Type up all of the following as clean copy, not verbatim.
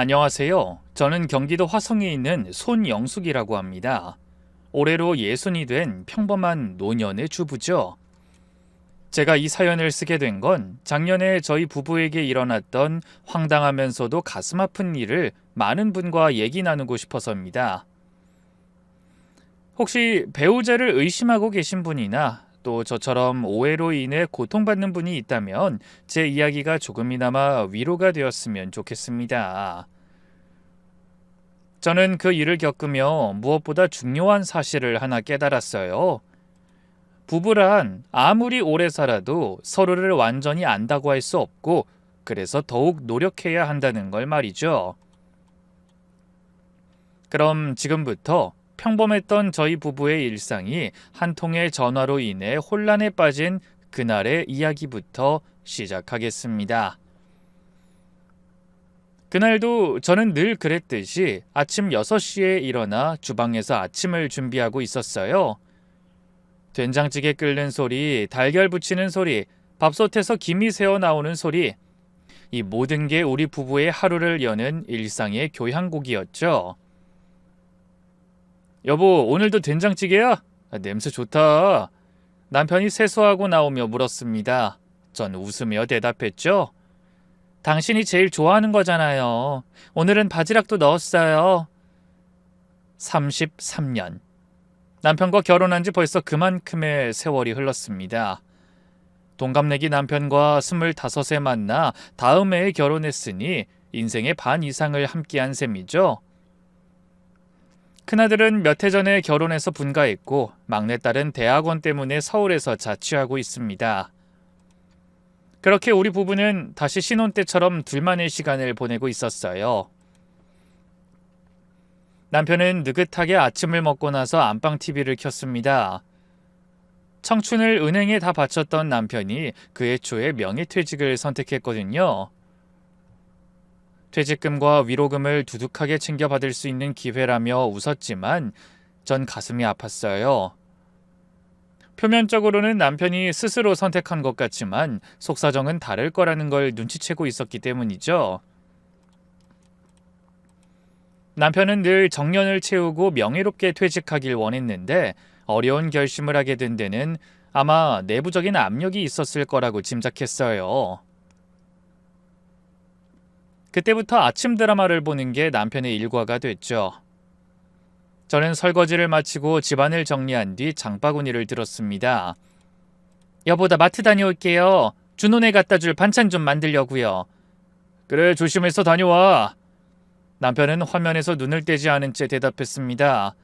안녕하세요. 저는 경기도 화성에 있는 손영숙이라고 합니다. 올해로 60이 된 평범한 노년의 주부죠. 제가 이 사연을 쓰게 된 건 작년에 저희 부부에게 일어났던 황당하면서도 가슴 아픈 일을 많은 분과 얘기 나누고 싶어서입니다. 혹시 배우자를 의심하고 계신 분이나 또 저처럼 오해로 인해 고통받는 분이 있다면 제 이야기가 조금이나마 위로가 되었으면 좋겠습니다. 저는 그 일을 겪으며 무엇보다 중요한 사실을 하나 깨달았어요. 부부란 아무리 오래 살아도 서로를 완전히 안다고 할 수 없고, 그래서 더욱 노력해야 한다는 걸 말이죠. 그럼 지금부터 평범했던 저희 부부의 일상이 한 통의 전화로 인해 혼란에 빠진 그날의 이야기부터 시작하겠습니다. 그날도 저는 늘 그랬듯이 아침 6시에 일어나 주방에서 아침을 준비하고 있었어요. 된장찌개 끓는 소리, 달걀 부치는 소리, 밥솥에서 김이 새어 나오는 소리, 이 모든 게 우리 부부의 하루를 여는 일상의 교향곡이었죠. 여보, 오늘도 된장찌개야? 냄새 좋다. 남편이 세수하고 나오며 물었습니다. 전 웃으며 대답했죠. 당신이 제일 좋아하는 거잖아요. 오늘은 바지락도 넣었어요. 33년. 남편과 결혼한 지 벌써 그만큼의 세월이 흘렀습니다. 동갑내기 남편과 25세 만나 다음 해에 결혼했으니 인생의 반 이상을 함께한 셈이죠. 큰아들은 몇 해 전에 결혼해서 분가했고 막내딸은 대학원 때문에 서울에서 자취하고 있습니다. 그렇게 우리 부부는 다시 신혼 때처럼 둘만의 시간을 보내고 있었어요. 남편은 느긋하게 아침을 먹고 나서 안방 TV를 켰습니다. 청춘을 은행에 다 바쳤던 남편이 그 해초에 명예퇴직을 선택했거든요. 퇴직금과 위로금을 두둑하게 챙겨받을 수 있는 기회라며 웃었지만 전 가슴이 아팠어요. 표면적으로는 남편이 스스로 선택한 것 같지만 속사정은 다를 거라는 걸 눈치채고 있었기 때문이죠. 남편은 늘 정년을 채우고 명예롭게 퇴직하길 원했는데 어려운 결심을 하게 된 데는 아마 내부적인 압력이 있었을 거라고 짐작했어요. 그때부터 아침 드라마를 보는 게 남편의 일과가 됐죠. 저는 설거지를 마치고 집안을 정리한 뒤 장바구니를 들었습니다. 여보, 나 마트 다녀올게요. 준호네 갖다 줄 반찬 좀 만들려고요. 그래, 조심해서 다녀와. 남편은 화면에서 눈을 떼지 않은 채 대답했습니다.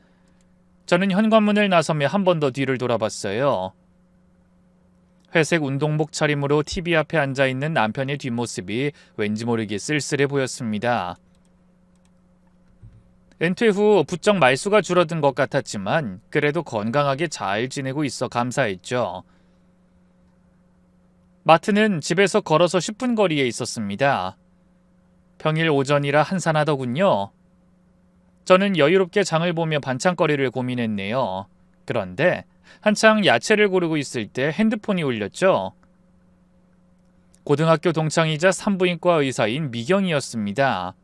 저는 현관문을 나서며 한 번 더 뒤를 돌아봤어요. 회색 운동복 차림으로 TV 앞에 앉아있는 남편의 뒷모습이 왠지 모르게 쓸쓸해 보였습니다. 은퇴 후 부쩍 말수가 줄어든 것 같았지만 그래도 건강하게 잘 지내고 있어 감사했죠. 마트는 집에서 걸어서 10분 거리에 있었습니다. 평일 오전이라 한산하더군요. 저는 여유롭게 장을 보며 반찬거리를 고민했네요. 그런데 한창 야채를 고르고 있을 때 핸드폰이 울렸죠. 고등학교 동창이자 산부인과 의사인 미경이었습니다.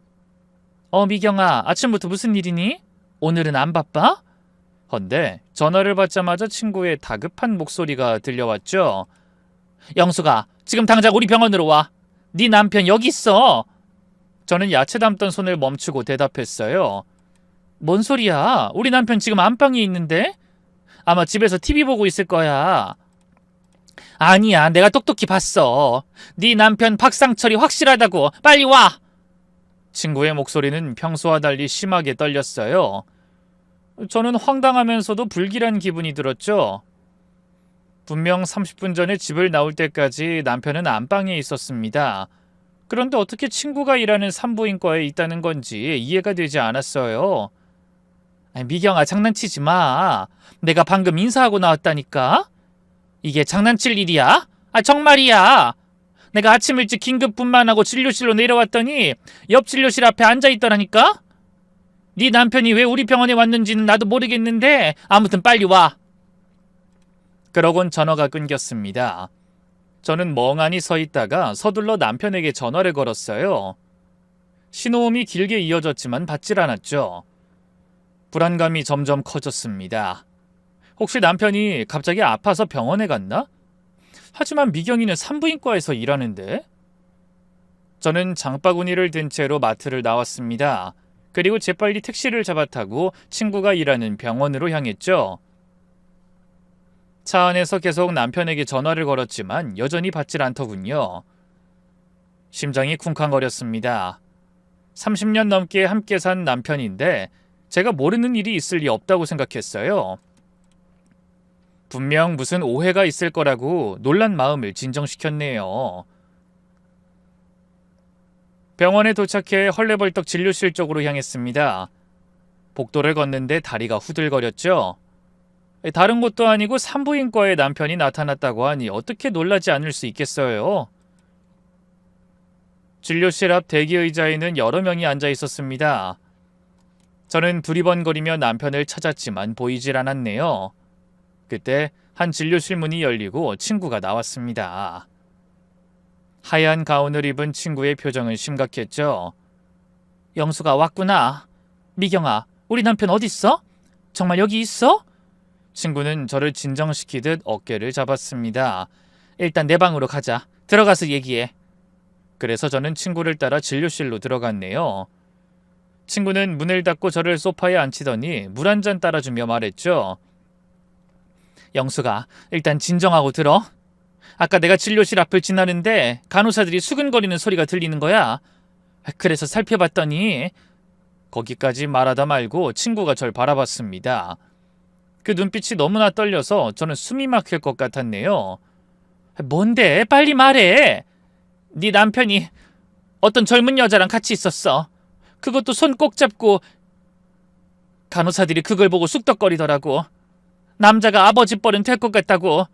미경아, 아침부터 무슨 일이니? 오늘은 안 바빠? 헌데 전화를 받자마자 친구의 다급한 목소리가 들려왔죠. 영수가, 지금 당장 우리 병원으로 와. 네 남편 여기 있어. 저는 야채 담던 손을 멈추고 대답했어요. 뭔 소리야? 우리 남편 지금 안방에 있는데? 아마 집에서 TV 보고 있을 거야. 아니야, 내가 똑똑히 봤어. 네 남편 박상철이 확실하다고. 빨리 와. 친구의 목소리는 평소와 달리 심하게 떨렸어요. 저는 황당하면서도 불길한 기분이 들었죠. 분명 30분 전에 집을 나올 때까지 남편은 안방에 있었습니다. 그런데 어떻게 친구가 일하는 산부인과에 있다는 건지 이해가 되지 않았어요. 미경아, 장난치지 마. 내가 방금 인사하고 나왔다니까. 이게 장난칠 일이야? 정말이야. 내가 아침 일찍 긴급 분만하고 진료실로 내려왔더니 옆 진료실 앞에 앉아있더라니까. 네 남편이 왜 우리 병원에 왔는지는 나도 모르겠는데 아무튼 빨리 와. 그러곤 전화가 끊겼습니다. 저는 멍하니 서 있다가 서둘러 남편에게 전화를 걸었어요. 신호음이 길게 이어졌지만 받질 않았죠. 불안감이 점점 커졌습니다. 혹시 남편이 갑자기 아파서 병원에 갔나? 하지만 미경이는 산부인과에서 일하는데? 저는 장바구니를 든 채로 마트를 나왔습니다. 그리고 재빨리 택시를 잡아 타고 친구가 일하는 병원으로 향했죠. 차 안에서 계속 남편에게 전화를 걸었지만 여전히 받질 않더군요. 심장이 쿵쾅거렸습니다. 30년 넘게 함께 산 남편인데 제가 모르는 일이 있을 리 없다고 생각했어요. 분명 무슨 오해가 있을 거라고 놀란 마음을 진정시켰네요. 병원에 도착해 헐레벌떡 진료실 쪽으로 향했습니다. 복도를 걷는데 다리가 후들거렸죠. 다른 곳도 아니고 산부인과에 남편이 나타났다고 하니 어떻게 놀라지 않을 수 있겠어요. 진료실 앞 대기 의자에는 여러 명이 앉아 있었습니다. 저는 두리번거리며 남편을 찾았지만 보이질 않았네요. 그때 한 진료실 문이 열리고 친구가 나왔습니다. 하얀 가운을 입은 친구의 표정은 심각했죠. 영수가 왔구나. 미경아, 우리 남편 어딨어? 정말 여기 있어? 친구는 저를 진정시키듯 어깨를 잡았습니다. 일단 내 방으로 가자. 들어가서 얘기해. 그래서 저는 친구를 따라 진료실로 들어갔네요. 친구는 문을 닫고 저를 소파에 앉히더니 물 한 잔 따라주며 말했죠. 영수가, 일단 진정하고 들어. 아까 내가 진료실 앞을 지나는데 간호사들이 수근거리는 소리가 들리는 거야. 그래서 살펴봤더니 거기까지 말하다 말고 친구가 절 바라봤습니다. 그 눈빛이 너무나 떨려서 저는 숨이 막힐 것 같았네요. 뭔데? 빨리 말해. 네 남편이 어떤 젊은 여자랑 같이 있었어. 그것도 손 꼭 잡고 간호사들이 그걸 보고 쑥덕거리더라고. 남자가 아버지 뻘은 될 것 같다고.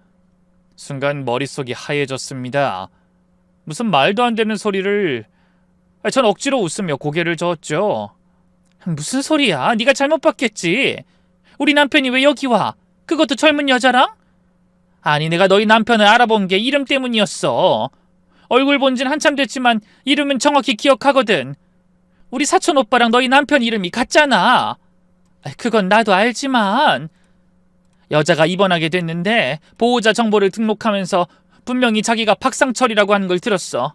순간 머릿속이 하얘졌습니다. 무슨 말도 안 되는 소리를... 전 억지로 웃으며 고개를 저었죠. 무슨 소리야? 네가 잘못 봤겠지. 우리 남편이 왜 여기 와? 그것도 젊은 여자랑? 아니, 내가 너희 남편을 알아본 게 이름 때문이었어. 얼굴 본 지는 한참 됐지만 이름은 정확히 기억하거든. 우리 사촌 오빠랑 너희 남편 이름이 같잖아. 그건 나도 알지만... 여자가 입원하게 됐는데 보호자 정보를 등록하면서 분명히 자기가 박상철이라고 하는 걸 들었어.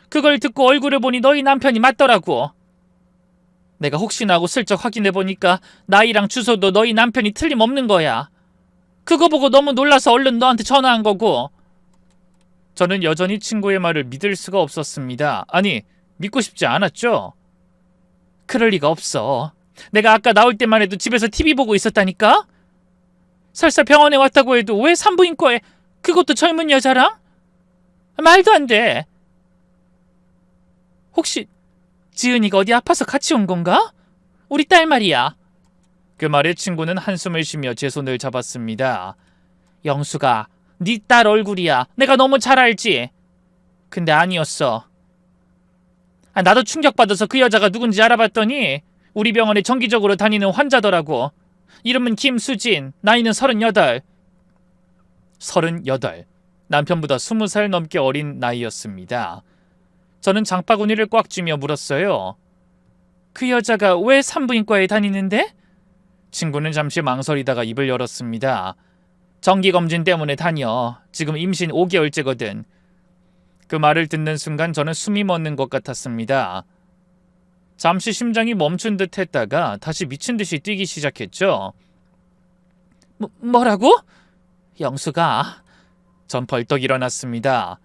그걸 듣고 얼굴을 보니 너희 남편이 맞더라고. 내가 혹시나 하고 슬쩍 확인해보니까 나이랑 주소도 너희 남편이 틀림없는 거야. 그거 보고 너무 놀라서 얼른 너한테 전화한 거고. 저는 여전히 친구의 말을 믿을 수가 없었습니다. 아니, 믿고 싶지 않았죠? 그럴 리가 없어. 내가 아까 나올 때만 해도 집에서 TV 보고 있었다니까? 설사 병원에 왔다고 해도 왜 산부인과에 그것도 젊은 여자랑? 말도 안 돼. 혹시 지은이가 어디 아파서 같이 온 건가? 우리 딸 말이야. 그 말에 친구는 한숨을 쉬며 제 손을 잡았습니다. 영수가, 네 딸 얼굴이야. 내가 너무 잘 알지? 근데 아니었어. 나도 충격받아서 그 여자가 누군지 알아봤더니 우리 병원에 정기적으로 다니는 환자더라고. 이름은 김수진, 나이는 38. 38. 남편보다 20살 넘게 어린 나이였습니다. 저는 장바구니를 꽉 쥐며 물었어요. 그 여자가 왜 산부인과에 다니는데? 친구는 잠시 망설이다가 입을 열었습니다. 정기검진 때문에 다녀. 지금 임신 5개월째거든. 그 말을 듣는 순간 저는 숨이 멎는 것 같았습니다. 잠시 심장이 멈춘 듯 했다가 다시 미친 듯이 뛰기 시작했죠. 뭐라고? 영수가... 전 벌떡 일어났습니다.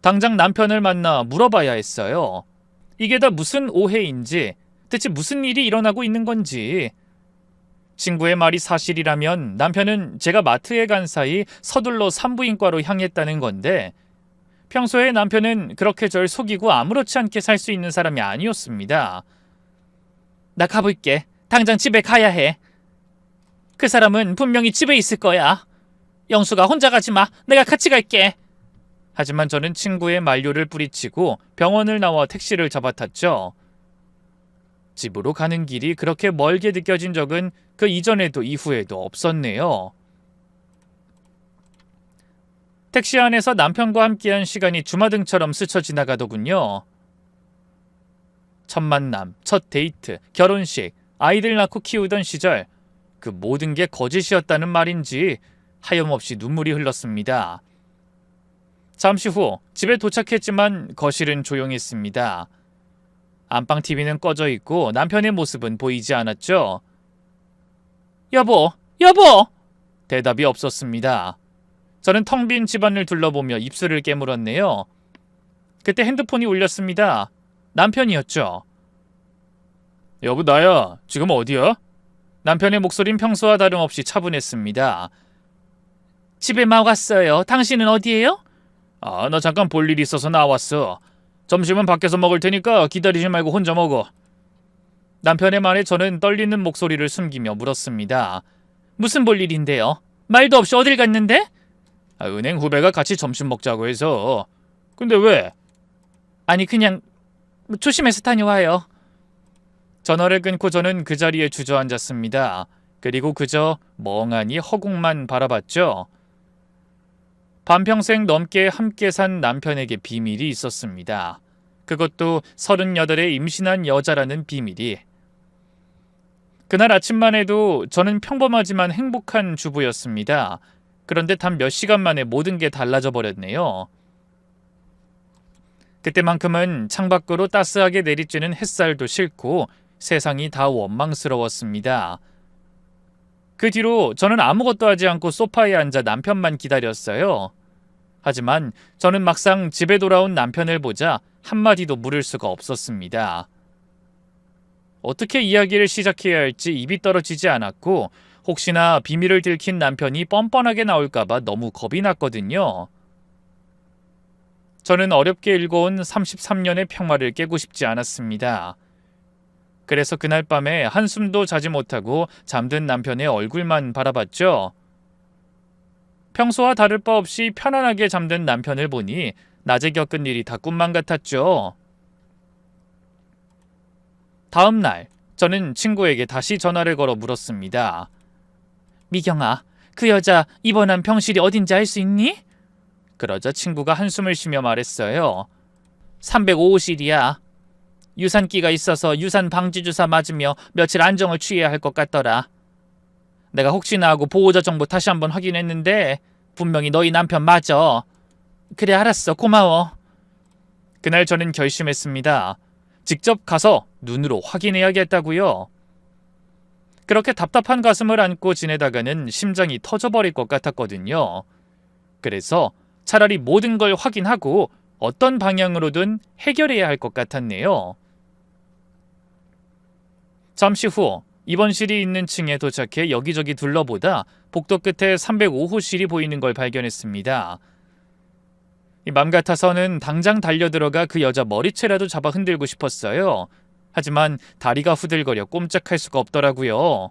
당장 남편을 만나 물어봐야 했어요. 이게 다 무슨 오해인지, 대체 무슨 일이 일어나고 있는 건지. 친구의 말이 사실이라면 남편은 제가 마트에 간 사이 서둘러 산부인과로 향했다는 건데, 평소에 남편은 그렇게 절 속이고 아무렇지 않게 살 수 있는 사람이 아니었습니다. 나 가볼게. 당장 집에 가야 해. 그 사람은 분명히 집에 있을 거야. 영수가 혼자 가지 마. 내가 같이 갈게. 하지만 저는 친구의 만류를 뿌리치고 병원을 나와 택시를 잡아탔죠. 집으로 가는 길이 그렇게 멀게 느껴진 적은 그 이전에도 이후에도 없었네요. 택시 안에서 남편과 함께한 시간이 주마등처럼 스쳐 지나가더군요. 첫 만남, 첫 데이트, 결혼식, 아이들 낳고 키우던 시절, 그 모든 게 거짓이었다는 말인지 하염없이 눈물이 흘렀습니다. 잠시 후 집에 도착했지만 거실은 조용했습니다. 안방 TV는 꺼져 있고 남편의 모습은 보이지 않았죠. 여보, 여보! 대답이 없었습니다. 저는 텅 빈 집안을 둘러보며 입술을 깨물었네요. 그때 핸드폰이 울렸습니다. 남편이었죠. 여보, 나야. 지금 어디야? 남편의 목소린 평소와 다름없이 차분했습니다. 집에 막 왔어요. 당신은 어디예요? 나 잠깐 볼 일이 있어서 나왔어. 점심은 밖에서 먹을 테니까 기다리지 말고 혼자 먹어. 남편의 말에 저는 떨리는 목소리를 숨기며 물었습니다. 무슨 볼 일인데요? 말도 없이 어딜 갔는데? 은행 후배가 같이 점심 먹자고 해서. 근데 왜? 아니 그냥 조심해서 다녀와요. 전화를 끊고 저는 그 자리에 주저앉았습니다. 그리고 그저 멍하니 허공만 바라봤죠. 반평생 넘게 함께 산 남편에게 비밀이 있었습니다. 그것도 38에 임신한 여자라는 비밀이. 그날 아침만 해도 저는 평범하지만 행복한 주부였습니다. 그런데 단 몇 시간 만에 모든 게 달라져 버렸네요. 그때만큼은 창밖으로 따스하게 내리쬐는 햇살도 싫고 세상이 다 원망스러웠습니다. 그 뒤로 저는 아무것도 하지 않고 소파에 앉아 남편만 기다렸어요. 하지만 저는 막상 집에 돌아온 남편을 보자 한마디도 물을 수가 없었습니다. 어떻게 이야기를 시작해야 할지 입이 떨어지지 않았고 혹시나 비밀을 들킨 남편이 뻔뻔하게 나올까봐 너무 겁이 났거든요. 저는 어렵게 일궈온 33년의 평화를 깨고 싶지 않았습니다. 그래서 그날 밤에 한숨도 자지 못하고 잠든 남편의 얼굴만 바라봤죠. 평소와 다를 바 없이 편안하게 잠든 남편을 보니 낮에 겪은 일이 다 꿈만 같았죠. 다음 날 저는 친구에게 다시 전화를 걸어 물었습니다. 미경아, 그 여자 입원한 병실이 어딘지 알 수 있니? 그러자 친구가 한숨을 쉬며 말했어요. 305호실이야. 유산기가 있어서 유산 방지 주사 맞으며 며칠 안정을 취해야 할 것 같더라. 내가 혹시나 하고 보호자 정보 다시 한번 확인했는데 분명히 너희 남편 맞아. 그래, 알았어. 고마워. 그날 저는 결심했습니다. 직접 가서 눈으로 확인해야겠다고요. 그렇게 답답한 가슴을 안고 지내다가는 심장이 터져버릴 것 같았거든요. 그래서 차라리 모든 걸 확인하고 어떤 방향으로든 해결해야 할 것 같았네요. 잠시 후 입원실이 있는 층에 도착해 여기저기 둘러보다 복도 끝에 305호실이 보이는 걸 발견했습니다. 맘 같아서는 당장 달려들어가 그 여자 머리채라도 잡아 흔들고 싶었어요. 하지만 다리가 후들거려 꼼짝할 수가 없더라고요.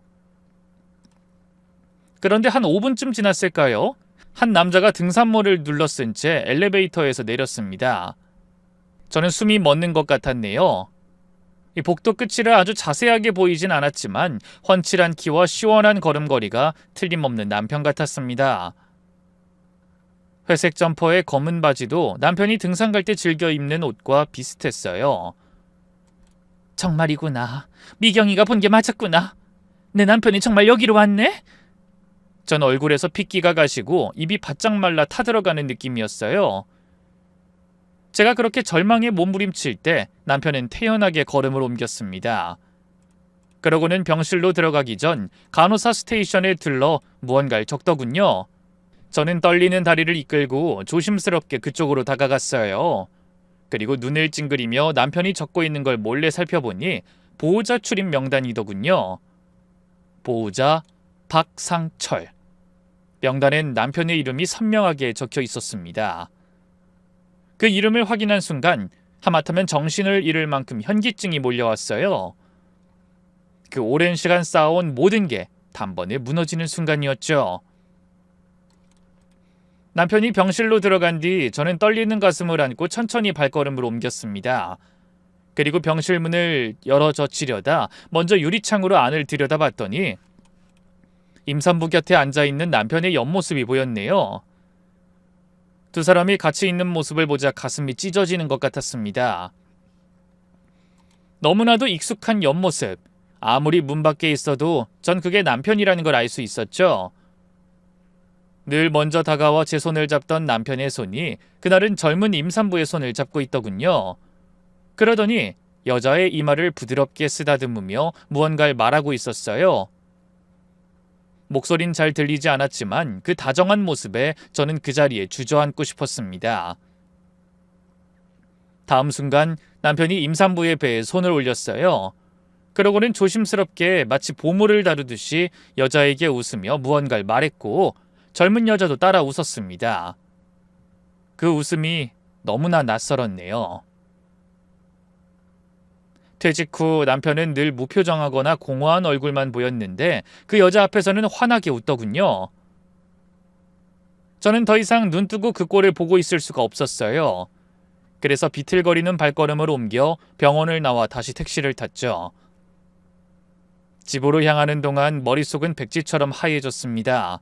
그런데 한 5분쯤 지났을까요? 한 남자가 등산모를 눌러쓴 채 엘리베이터에서 내렸습니다. 저는 숨이 멎는 것 같았네요. 이 복도 끝이라 아주 자세하게 보이진 않았지만 훤칠한 키와 시원한 걸음걸이가 틀림없는 남편 같았습니다. 회색 점퍼에 검은 바지도 남편이 등산 갈 때 즐겨 입는 옷과 비슷했어요. 정말이구나. 미경이가 본 게 맞았구나. 내 남편이 정말 여기로 왔네? 전 얼굴에서 핏기가 가시고 입이 바짝 말라 타들어가는 느낌이었어요. 제가 그렇게 절망에 몸부림칠 때 남편은 태연하게 걸음을 옮겼습니다. 그러고는 병실로 들어가기 전 간호사 스테이션에 들러 무언가를 적더군요. 저는 떨리는 다리를 이끌고 조심스럽게 그쪽으로 다가갔어요. 그리고 눈을 찡그리며 남편이 적고 있는 걸 몰래 살펴보니 보호자 출입 명단이더군요. 보호자 박상철. 명단엔 남편의 이름이 선명하게 적혀 있었습니다. 그 이름을 확인한 순간 하마터면 정신을 잃을 만큼 현기증이 몰려왔어요. 그 오랜 시간 쌓아온 모든 게 단번에 무너지는 순간이었죠. 남편이 병실로 들어간 뒤 저는 떨리는 가슴을 안고 천천히 발걸음을 옮겼습니다. 그리고 병실 문을 열어 젖히려다 먼저 유리창으로 안을 들여다봤더니 임산부 곁에 앉아있는 남편의 옆모습이 보였네요. 두 사람이 같이 있는 모습을 보자 가슴이 찢어지는 것 같았습니다. 너무나도 익숙한 옆모습. 아무리 문 밖에 있어도 전 그게 남편이라는 걸 알 수 있었죠. 늘 먼저 다가와 제 손을 잡던 남편의 손이 그날은 젊은 임산부의 손을 잡고 있더군요. 그러더니 여자의 이마를 부드럽게 쓰다듬으며 무언가를 말하고 있었어요. 목소린 잘 들리지 않았지만 그 다정한 모습에 저는 그 자리에 주저앉고 싶었습니다. 다음 순간 남편이 임산부의 배에 손을 올렸어요. 그러고는 조심스럽게 마치 보물을 다루듯이 여자에게 웃으며 무언가를 말했고 젊은 여자도 따라 웃었습니다. 그 웃음이 너무나 낯설었네요. 퇴직 후 남편은 늘 무표정하거나 공허한 얼굴만 보였는데 그 여자 앞에서는 환하게 웃더군요. 저는 더 이상 눈 뜨고 그 꼴을 보고 있을 수가 없었어요. 그래서 비틀거리는 발걸음을 옮겨 병원을 나와 다시 택시를 탔죠. 집으로 향하는 동안 머릿속은 백지처럼 하얘졌습니다.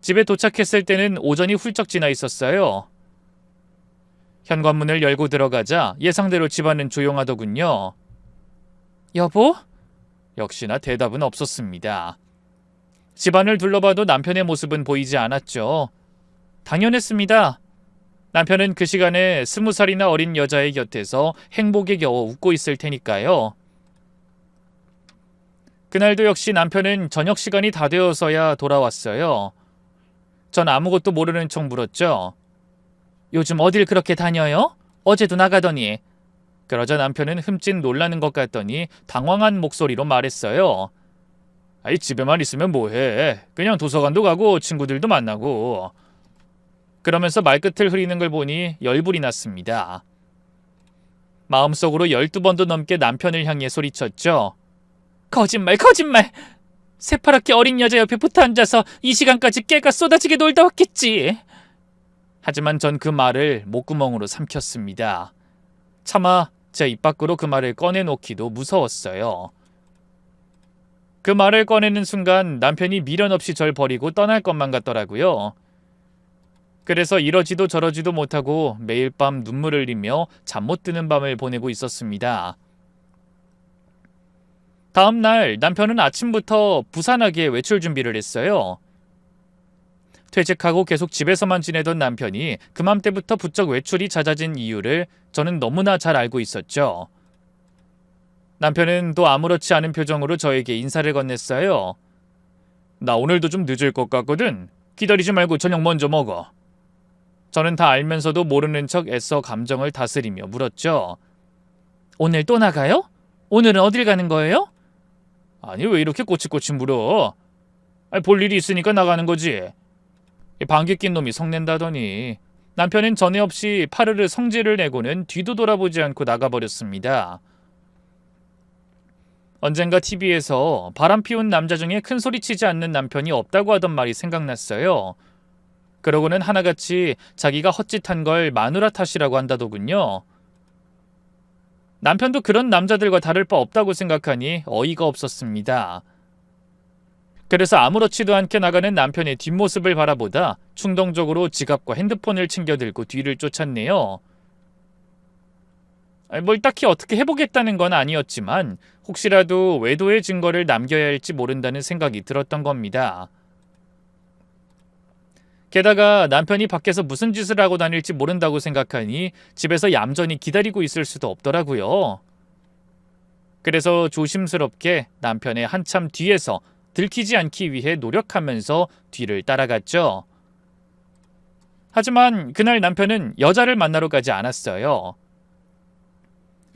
집에 도착했을 때는 오전이 훌쩍 지나 있었어요. 현관문을 열고 들어가자 예상대로 집안은 조용하더군요. 여보? 역시나 대답은 없었습니다. 집안을 둘러봐도 남편의 모습은 보이지 않았죠. 당연했습니다. 남편은 그 시간에 20살이나 어린 여자의 곁에서 행복에 겨워 웃고 있을 테니까요. 그날도 역시 남편은 저녁 시간이 다 되어서야 돌아왔어요. 전 아무것도 모르는 척 물었죠. 요즘 어딜 그렇게 다녀요? 어제도 나가더니. 그러자 남편은 흠칫 놀라는 것 같더니 당황한 목소리로 말했어요. 아이, 집에만 있으면 뭐해. 그냥 도서관도 가고 친구들도 만나고. 그러면서 말끝을 흐리는 걸 보니 열불이 났습니다. 마음속으로 12번도 넘게 남편을 향해 소리쳤죠. 거짓말, 거짓말! 새파랗게 어린 여자 옆에 붙어 앉아서 이 시간까지 깨가 쏟아지게 놀다 왔겠지. 하지만 전 그 말을 목구멍으로 삼켰습니다. 차마 제 입 밖으로 그 말을 꺼내놓기도 무서웠어요. 그 말을 꺼내는 순간 남편이 미련 없이 절 버리고 떠날 것만 같더라고요. 그래서 이러지도 저러지도 못하고 매일 밤 눈물을 흘리며 잠 못 드는 밤을 보내고 있었습니다. 다음 날 남편은 아침부터 부산하게 외출 준비를 했어요. 퇴직하고 계속 집에서만 지내던 남편이 그맘때부터 부쩍 외출이 잦아진 이유를 저는 너무나 잘 알고 있었죠. 남편은 또 아무렇지 않은 표정으로 저에게 인사를 건넸어요. 나 오늘도 좀 늦을 것 같거든. 기다리지 말고 저녁 먼저 먹어. 저는 다 알면서도 모르는 척 애써 감정을 다스리며 물었죠. 오늘 또 나가요? 오늘은 어딜 가는 거예요? 아니, 왜 이렇게 꼬치꼬치 물어? 볼 일이 있으니까 나가는 거지. 방귀 낀 놈이 성낸다더니 남편은 전에 없이 파르르 성질을 내고는 뒤도 돌아보지 않고 나가버렸습니다. 언젠가 TV에서 바람 피운 남자 중에 큰 소리 치지 않는 남편이 없다고 하던 말이 생각났어요. 그러고는 하나같이 자기가 헛짓한 걸 마누라 탓이라고 한다더군요. 남편도 그런 남자들과 다를 바 없다고 생각하니 어이가 없었습니다. 그래서 아무렇지도 않게 나가는 남편의 뒷모습을 바라보다 충동적으로 지갑과 핸드폰을 챙겨들고 뒤를 쫓았네요. 뭘 딱히 어떻게 해보겠다는 건 아니었지만 혹시라도 외도의 증거를 남겨야 할지 모른다는 생각이 들었던 겁니다. 게다가 남편이 밖에서 무슨 짓을 하고 다닐지 모른다고 생각하니 집에서 얌전히 기다리고 있을 수도 없더라고요. 그래서 조심스럽게 남편의 한참 뒤에서 들키지 않기 위해 노력하면서 뒤를 따라갔죠. 하지만 그날 남편은 여자를 만나러 가지 않았어요.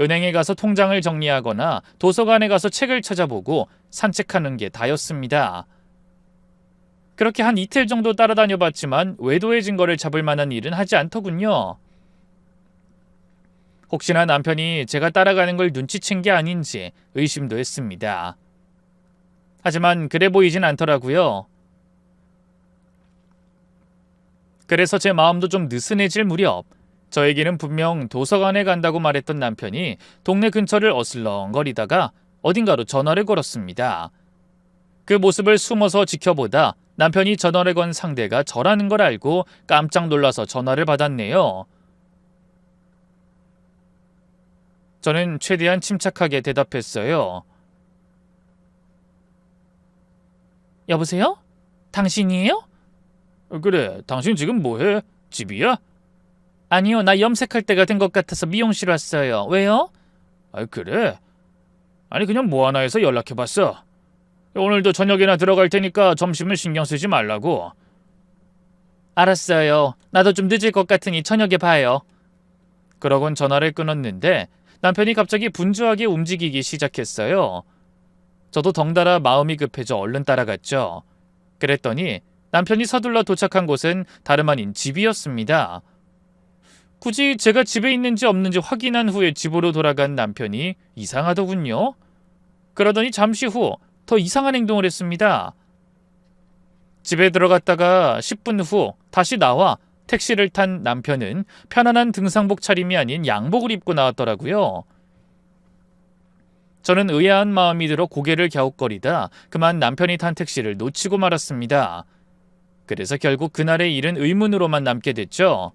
은행에 가서 통장을 정리하거나 도서관에 가서 책을 찾아보고 산책하는 게 다였습니다. 그렇게 한 이틀 정도 따라다녀 봤지만 외도의 증거를 잡을 만한 일은 하지 않더군요. 혹시나 남편이 제가 따라가는 걸 눈치챈 게 아닌지 의심도 했습니다. 하지만 그래 보이진 않더라고요. 그래서 제 마음도 좀 느슨해질 무렵 저에게는 분명 도서관에 간다고 말했던 남편이 동네 근처를 어슬렁거리다가 어딘가로 전화를 걸었습니다. 그 모습을 숨어서 지켜보다 남편이 전화를 건 상대가 저라는 걸 알고 깜짝 놀라서 전화를 받았네요. 저는 최대한 침착하게 대답했어요. 여보세요? 당신이에요? 그래, 당신 지금 뭐해? 집이야? 아니요, 나 염색할 때가 된 것 같아서 미용실 왔어요. 왜요? 그래? 아니, 그냥 뭐 하나 해서 연락해봤어. 오늘도 저녁이나 들어갈 테니까 점심은 신경 쓰지 말라고. 알았어요. 나도 좀 늦을 것 같으니 저녁에 봐요. 그러곤 전화를 끊었는데 남편이 갑자기 분주하게 움직이기 시작했어요. 저도 덩달아 마음이 급해져 얼른 따라갔죠. 그랬더니 남편이 서둘러 도착한 곳은 다름 아닌 집이었습니다. 굳이 제가 집에 있는지 없는지 확인한 후에 집으로 돌아간 남편이 이상하더군요. 그러더니 잠시 후 더 이상한 행동을 했습니다. 집에 들어갔다가 10분 후 다시 나와 택시를 탄 남편은 편안한 등산복 차림이 아닌 양복을 입고 나왔더라고요. 저는 의아한 마음이 들어 고개를 갸웃거리다 그만 남편이 탄 택시를 놓치고 말았습니다. 그래서 결국 그날의 일은 의문으로만 남게 됐죠.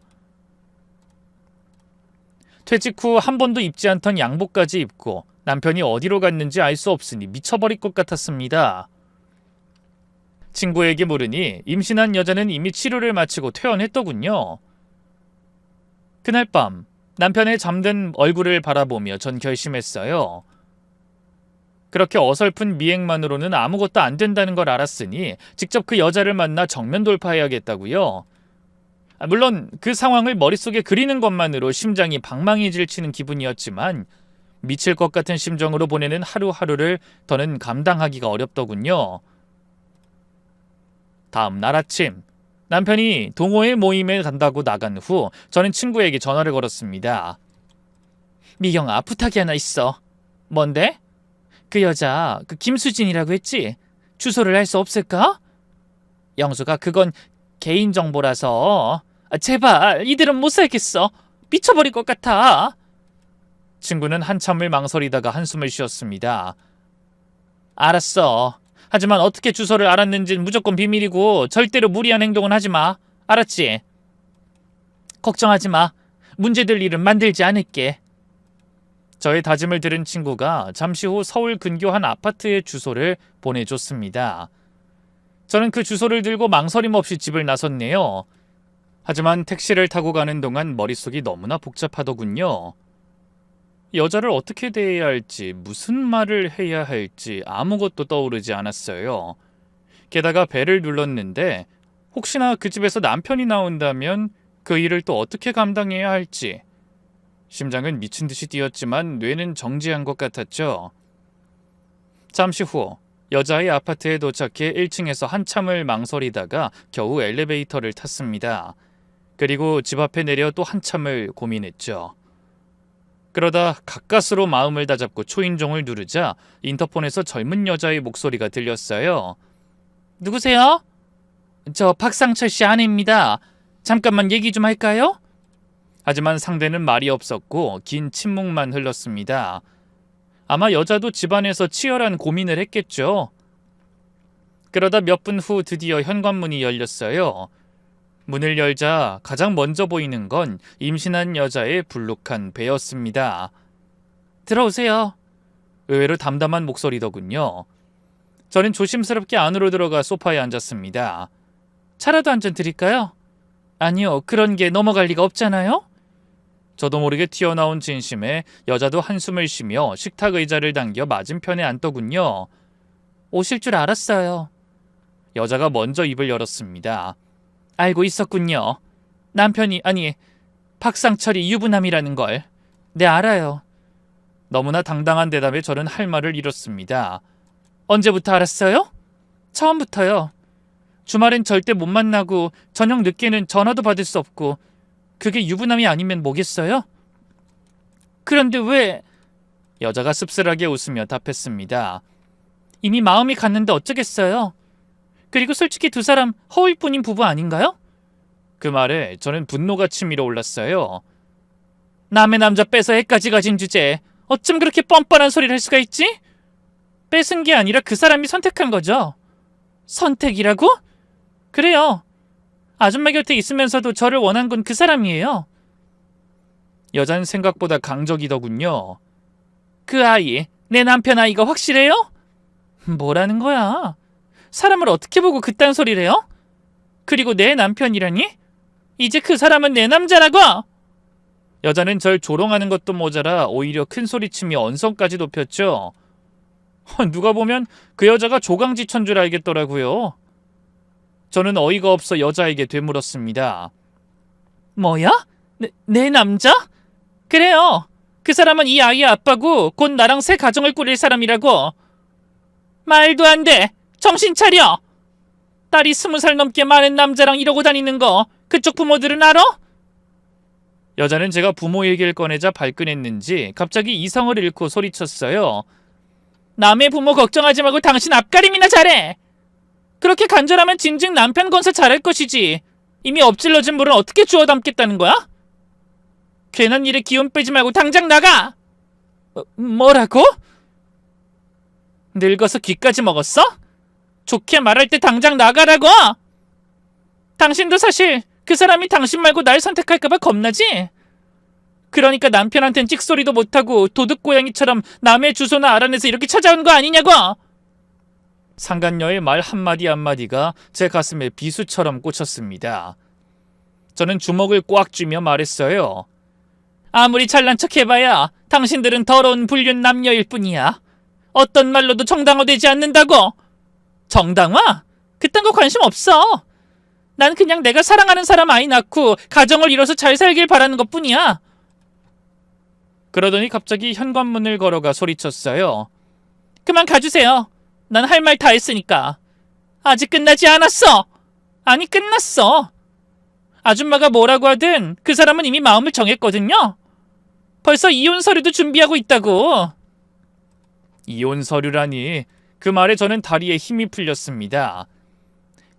퇴직 후 한 번도 입지 않던 양복까지 입고 남편이 어디로 갔는지 알 수 없으니 미쳐버릴 것 같았습니다. 친구에게 물으니 임신한 여자는 이미 치료를 마치고 퇴원했더군요. 그날 밤 남편의 잠든 얼굴을 바라보며 전 결심했어요. 그렇게 어설픈 미행만으로는 아무것도 안 된다는 걸 알았으니 직접 그 여자를 만나 정면 돌파해야겠다고요. 물론 그 상황을 머릿속에 그리는 것만으로 심장이 방망이질 치는 기분이었지만 미칠 것 같은 심정으로 보내는 하루하루를 더는 감당하기가 어렵더군요. 다음 날 아침 남편이 동호회 모임에 간다고 나간 후 저는 친구에게 전화를 걸었습니다. 미경아, 부탁이 하나 있어. 뭔데? 그 여자 그 김수진이라고 했지? 주소를 알 수 없을까? 영수가 그건 개인정보라서. 제발 이대로는 못 살겠어. 미쳐버릴 것 같아. 친구는 한참을 망설이다가 한숨을 쉬었습니다. 알았어. 하지만 어떻게 주소를 알았는지는 무조건 비밀이고 절대로 무리한 행동은 하지 마. 알았지? 걱정하지 마. 문제될 일은 만들지 않을게. 저의 다짐을 들은 친구가 잠시 후 서울 근교 한 아파트의 주소를 보내줬습니다. 저는 그 주소를 들고 망설임 없이 집을 나섰네요. 하지만 택시를 타고 가는 동안 머릿속이 너무나 복잡하더군요. 여자를 어떻게 대해야 할지, 무슨 말을 해야 할지 아무것도 떠오르지 않았어요. 게다가 벨을 눌렀는데 혹시나 그 집에서 남편이 나온다면 그 일을 또 어떻게 감당해야 할지. 심장은 미친 듯이 뛰었지만 뇌는 정지한 것 같았죠. 잠시 후 여자의 아파트에 도착해 1층에서 한참을 망설이다가 겨우 엘리베이터를 탔습니다. 그리고 집 앞에 내려 또 한참을 고민했죠. 그러다 가까스로 마음을 다잡고 초인종을 누르자 인터폰에서 젊은 여자의 목소리가 들렸어요. 누구세요? 저 박상철 씨 아내입니다. 잠깐만 얘기 좀 할까요? 하지만 상대는 말이 없었고 긴 침묵만 흘렀습니다. 아마 여자도 집안에서 치열한 고민을 했겠죠. 그러다 몇 분 후 드디어 현관문이 열렸어요. 문을 열자 가장 먼저 보이는 건 임신한 여자의 불룩한 배였습니다. 들어오세요. 의외로 담담한 목소리더군요. 저는 조심스럽게 안으로 들어가 소파에 앉았습니다. 차라도 한 잔 드릴까요? 아니요, 그런 게 넘어갈 리가 없잖아요. 저도 모르게 튀어나온 진심에 여자도 한숨을 쉬며 식탁 의자를 당겨 맞은편에 앉더군요. 오실 줄 알았어요. 여자가 먼저 입을 열었습니다. 알고 있었군요. 남편이, 아니, 박상철이 유부남이라는 걸. 네, 알아요. 너무나 당당한 대답에 저는 할 말을 잃었습니다. 언제부터 알았어요? 처음부터요. 주말엔 절대 못 만나고 저녁 늦게는 전화도 받을 수 없고 그게 유부남이 아니면 뭐겠어요? 그런데 왜? 여자가 씁쓸하게 웃으며 답했습니다. 이미 마음이 갔는데 어쩌겠어요. 그리고 솔직히 두 사람 허울 뿐인 부부 아닌가요? 그 말에 저는 분노가 치밀어 올랐어요. 남의 남자 빼서 애까지 가진 주제에 어쩜 그렇게 뻔뻔한 소리를 할 수가 있지? 뺏은 게 아니라 그 사람이 선택한 거죠. 선택이라고? 그래요. 아줌마 곁에 있으면서도 저를 원한 건 그 사람이에요. 여자는 생각보다 강적이더군요. 그 아이, 내 남편 아이가 확실해요? 뭐라는 거야? 사람을 어떻게 보고 그딴 소리를 해요? 그리고 내 남편이라니? 이제 그 사람은 내 남자라고! 여자는 절 조롱하는 것도 모자라 오히려 큰 소리치며 언성까지 높였죠. 누가 보면 그 여자가 조강지천 줄 알겠더라고요. 저는 어이가 없어 여자에게 되물었습니다. 뭐야? 내 남자? 그래요. 그 사람은 이 아이의 아빠고 곧 나랑 새 가정을 꾸릴 사람이라고. 말도 안 돼. 정신 차려. 딸이 20살 넘게 많은 남자랑 이러고 다니는 거 그쪽 부모들은 알아? 여자는 제가 부모 얘기를 꺼내자 발끈했는지 갑자기 이성을 잃고 소리쳤어요. 남의 부모 걱정하지 말고 당신 앞가림이나 잘해. 그렇게 간절하면 진즉 남편 건사 잘할 것이지. 이미 엎질러진 물은 어떻게 주워 담겠다는 거야? 괜한 일에 기운 빼지 말고 당장 나가! 뭐라고? 늙어서 귀까지 먹었어? 좋게 말할 때 당장 나가라고! 당신도 사실 그 사람이 당신 말고 날 선택할까봐 겁나지? 그러니까 남편한텐 찍소리도 못하고 도둑고양이처럼 남의 주소나 알아내서 이렇게 찾아온 거 아니냐고! 상간녀의 말 한마디 한마디가 제 가슴에 비수처럼 꽂혔습니다. 저는 주먹을 꽉 쥐며 말했어요. 아무리 잘난 척 해봐야 당신들은 더러운 불륜 남녀일 뿐이야. 어떤 말로도 정당화되지 않는다고. 정당화? 그딴 거 관심 없어. 난 그냥 내가 사랑하는 사람 아이 낳고 가정을 이뤄서 잘 살길 바라는 것뿐이야. 그러더니 갑자기 현관문을 걸어가 소리쳤어요. 그만 가주세요. 난 할 말 다 했으니까. 아직 끝나지 않았어. 아니 끝났어. 아줌마가 뭐라고 하든 그 사람은 이미 마음을 정했거든요. 벌써 이혼 서류도 준비하고 있다고. 이혼 서류라니. 그 말에 저는 다리에 힘이 풀렸습니다.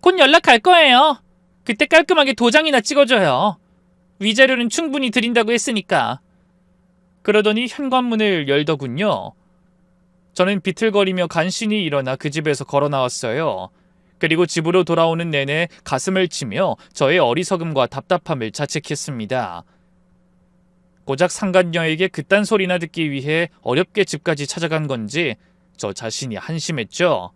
곧 연락할 거예요. 그때 깔끔하게 도장이나 찍어줘요. 위자료는 충분히 드린다고 했으니까. 그러더니 현관문을 열더군요. 저는 비틀거리며 간신히 일어나 그 집에서 걸어 나왔어요. 그리고 집으로 돌아오는 내내 가슴을 치며 저의 어리석음과 답답함을 자책했습니다. 고작 상간녀에게 그딴 소리나 듣기 위해 어렵게 집까지 찾아간 건지 저 자신이 한심했죠.